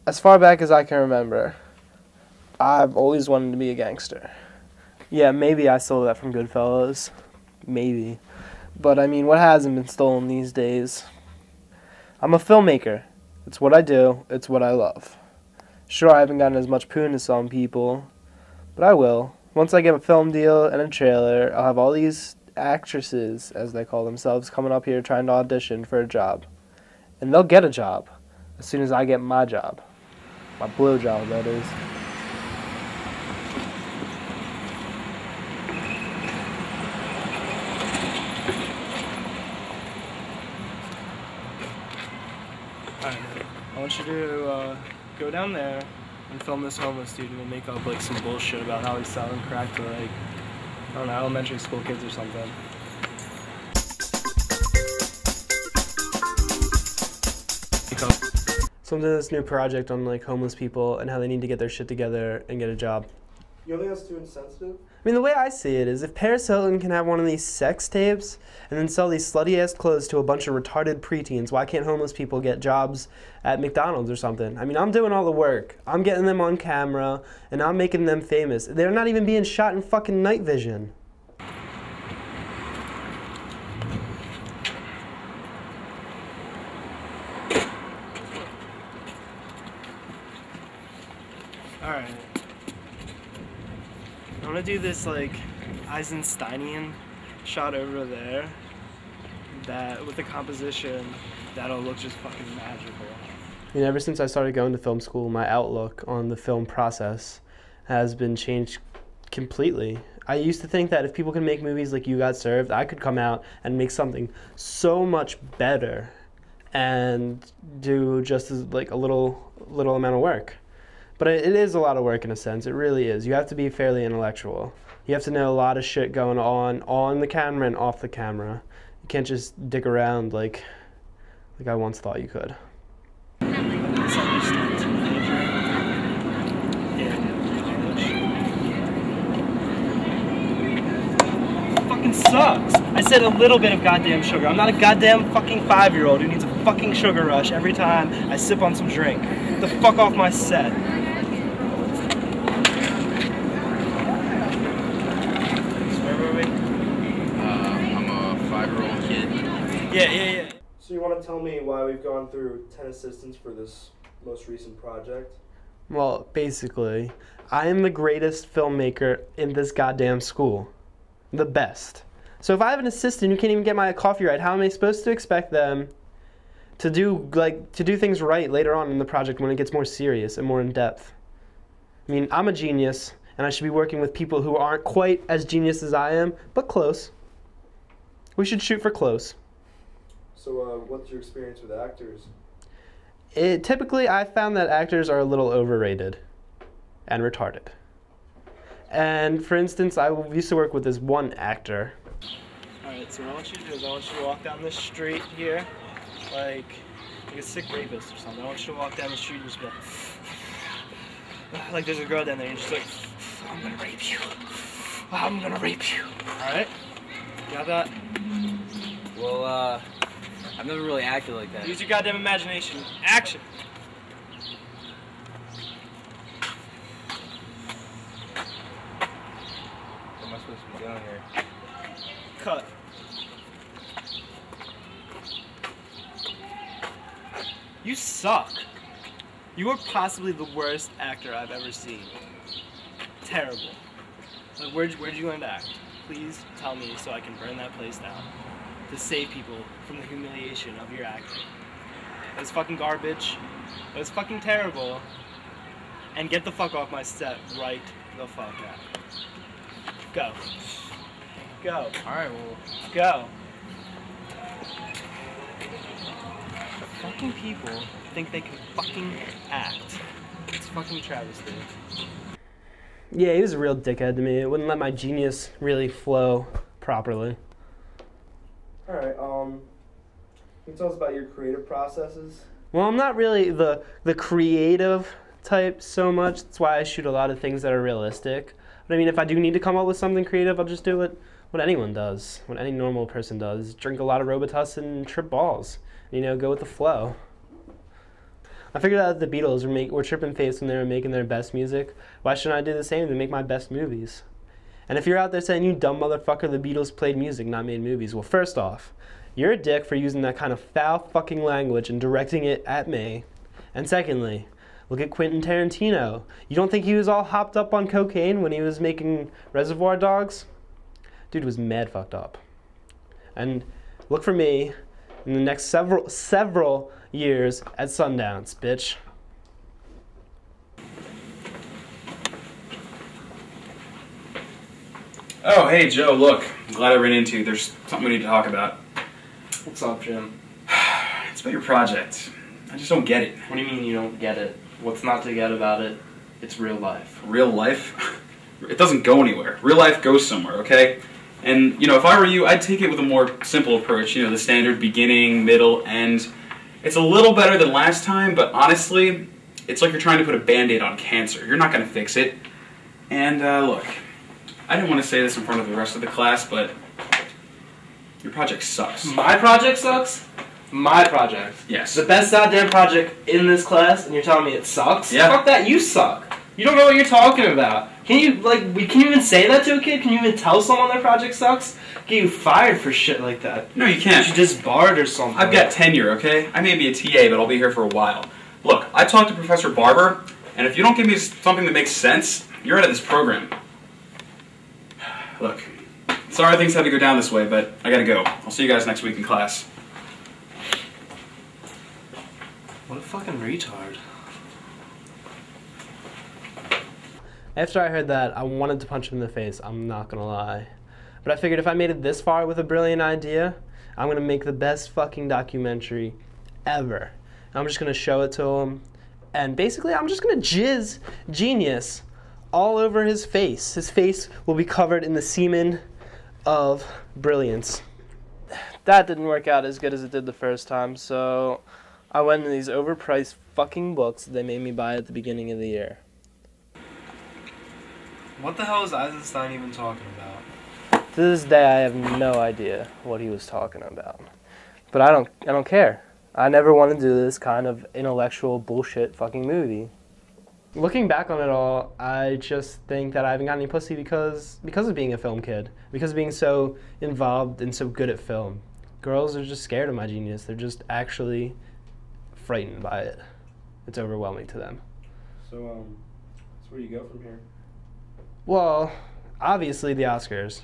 As far back as I can remember, I've always wanted to be a gangster. Yeah, maybe I stole that from Goodfellas. Maybe. But I mean, what hasn't been stolen these days? I'm a filmmaker. It's what I do. It's what I love. Sure, I haven't gotten as much poon as some people, but I will. Once I get a film deal and a trailer, I'll have all these actresses, as they call themselves, coming up here trying to audition for a job. And they'll get a job as soon as I get my job. My blow job, that is. Alright, I want you to go down there and film this homeless dude and make up like some bullshit about how he's selling crack to like, I don't know, elementary school kids or something. So I'm doing this new project on like homeless people and how they need to get their shit together and get a job. You don't think that's too insensitive? I mean, the way I see it is if Paris Hilton can have one of these sex tapes and then sell these slutty-ass clothes to a bunch of retarded preteens, why can't homeless people get jobs at McDonald's or something? I mean, I'm doing all the work. I'm getting them on camera, and I'm making them famous. They're not even being shot in fucking night vision. Alright. I want to do this like Eisensteinian shot over there that with a composition that'll look just fucking magical. I mean, ever since I started going to film school, my outlook on the film process has been changed completely. I used to think that if people can make movies like You Got Served, I could come out and make something so much better and do just as like a little amount of work. But it is a lot of work in a sense. It really is. You have to be fairly intellectual. You have to know a lot of shit going on the camera and off the camera. You can't just dick around like I once thought you could. Fucking sucks. I said a little bit of goddamn sugar. I'm not a goddamn fucking 5-year-old who needs a fucking sugar rush every time I sip on some drink. Get the fuck off my set. Yeah. So you want to tell me why we've gone through 10 assistants for this most recent project? Well, basically, I am the greatest filmmaker in this goddamn school. The best. So if I have an assistant who can't even get my coffee right, how am I supposed to expect them to do things right later on in the project when it gets more serious and more in depth? I mean, I'm a genius, and I should be working with people who aren't quite as genius as I am, but close. We should shoot for close. So what's your experience with actors? Typically, I found that actors are a little overrated and retarded. And for instance, I used to work with this one actor. Alright, so what I want you to do is I want you to walk down this street here like a sick rapist or something. I want you to walk down the street and just go like there's a girl down there and just like, I'm gonna rape you. I'm gonna rape you. Alright? Got that? Well, I've never really acted like that. Use your goddamn imagination. Action! What am I supposed to be doing here? Cut. You suck. You are possibly the worst actor I've ever seen. Terrible. Like, where'd you learn to act? Please tell me so I can burn that place down. To save people from the humiliation of your acting. It was fucking garbage. It was fucking terrible. And get the fuck off my set right the fuck now. Go. Go. Alright, well. Go. Fucking people think they can fucking act. It's fucking travesty. Yeah, he was a real dickhead to me. It wouldn't let my genius really flow properly. Alright, can you tell us about your creative processes? Well, I'm not really the creative type so much. That's why I shoot a lot of things that are realistic. But I mean, if I do need to come up with something creative, I'll just do what anyone does, what any normal person does. Drink a lot of Robitussin and trip balls. You know, go with the flow. I figured out that the Beatles were tripping face when they were making their best music. Why shouldn't I do the same to make my best movies? And if you're out there saying, you dumb motherfucker, the Beatles played music, not made movies, well, first off, you're a dick for using that kind of foul fucking language and directing it at me. And secondly, look at Quentin Tarantino. You don't think he was all hopped up on cocaine when he was making Reservoir Dogs? Dude was mad fucked up. And look for me in the next several years at Sundance, bitch. Oh, hey, Joe, look. I'm glad I ran into you. There's something we need to talk about. What's up, Jim? It's about your project. I just don't get it. What do you mean you don't get it? What's not to get about it? It's real life. Real life? It doesn't go anywhere. Real life goes somewhere, okay? And, you know, if I were you, I'd take it with a more simple approach. You know, the standard beginning, middle, end. It's a little better than last time, but honestly, it's like you're trying to put a Band-Aid on cancer. You're not going to fix it. And, look, I didn't want to say this in front of the rest of the class, but your project sucks. My project sucks? My project? Yes. The best goddamn project in this class, and you're telling me it sucks? Yeah. Fuck that, you suck. You don't know what you're talking about. Can you, can you even say that to a kid? Can you even tell someone their project sucks? Get you fired for shit like that. No, you can't. You disbarred or something. I've got tenure, okay? I may be a TA, but I'll be here for a while. Look, I talked to Professor Barber, and if you don't give me something that makes sense, you're out of this program. Look, sorry things had to go down this way, but I gotta go. I'll see you guys next week in class. What a fucking retard. After I heard that, I wanted to punch him in the face, I'm not gonna lie. But I figured if I made it this far with a brilliant idea, I'm gonna make the best fucking documentary ever. I'm just gonna show it to him, and basically I'm just gonna jizz genius all over his face. His face will be covered in the semen of brilliance. That didn't work out as good as it did the first time, so I went into these overpriced fucking books that they made me buy at the beginning of the year. What the hell is Eisenstein even talking about? To this day, I have no idea what he was talking about. But I don't care. I never want to do this kind of intellectual bullshit fucking movie. Looking back on it all, I just think that I haven't got any pussy because of being a film kid. Because of being so involved and so good at film. Girls are just scared of my genius. They're just actually frightened by it. It's overwhelming to them. So where do you go from here? Well, obviously the Oscars.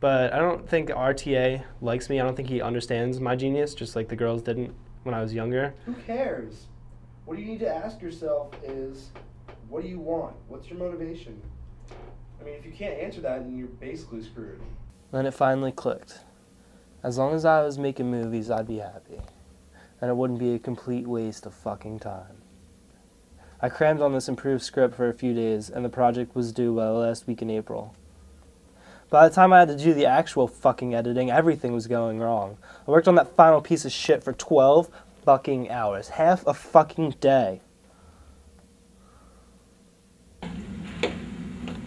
But I don't think RTA likes me. I don't think he understands my genius, just like the girls didn't when I was younger. Who cares? What you need to ask yourself is, what do you want? What's your motivation? I mean, if you can't answer that, then you're basically screwed. Then it finally clicked. As long as I was making movies, I'd be happy. And it wouldn't be a complete waste of fucking time. I crammed on this improved script for a few days, and the project was due by the last week in April. By the time I had to do the actual fucking editing, everything was going wrong. I worked on that final piece of shit for 12 fucking hours. Half a fucking day.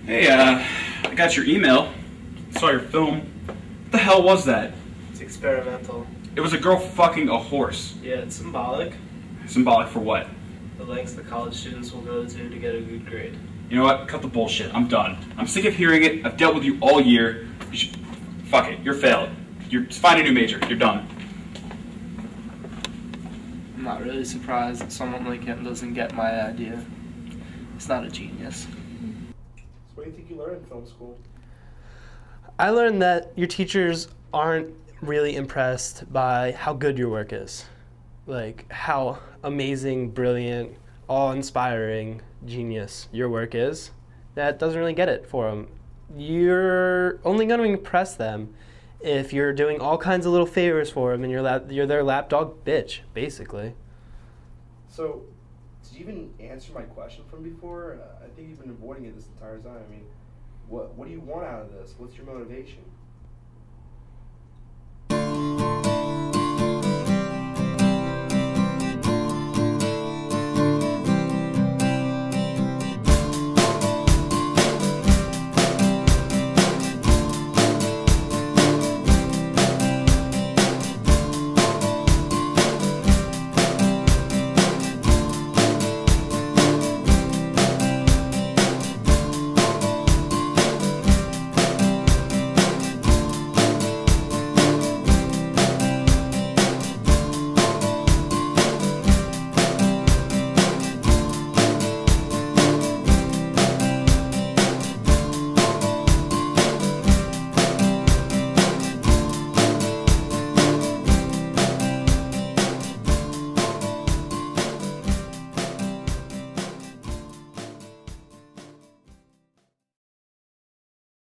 Hey, I got your email. Saw your film. What the hell was that? It's experimental. It was a girl fucking a horse. Yeah, it's symbolic. Symbolic for what? The lengths the college students will go to get a good grade. You know what? Cut the bullshit. I'm done. I'm sick of hearing it. I've dealt with you all year. You should... Fuck it. You're failed. Find a new major. You're done. I'm not really surprised that someone like him doesn't get my idea. He's not a genius. So what do you think you learned in film school? I learned that your teachers aren't really impressed by how good your work is. Like, how amazing, brilliant, awe-inspiring genius your work is. That doesn't really get it for them. You're only going to impress them if you're doing all kinds of little favors for them and you're their lapdog bitch, basically. So, did you even answer my question from before? I think you've been avoiding it this entire time. I mean, what do you want out of this? What's your motivation?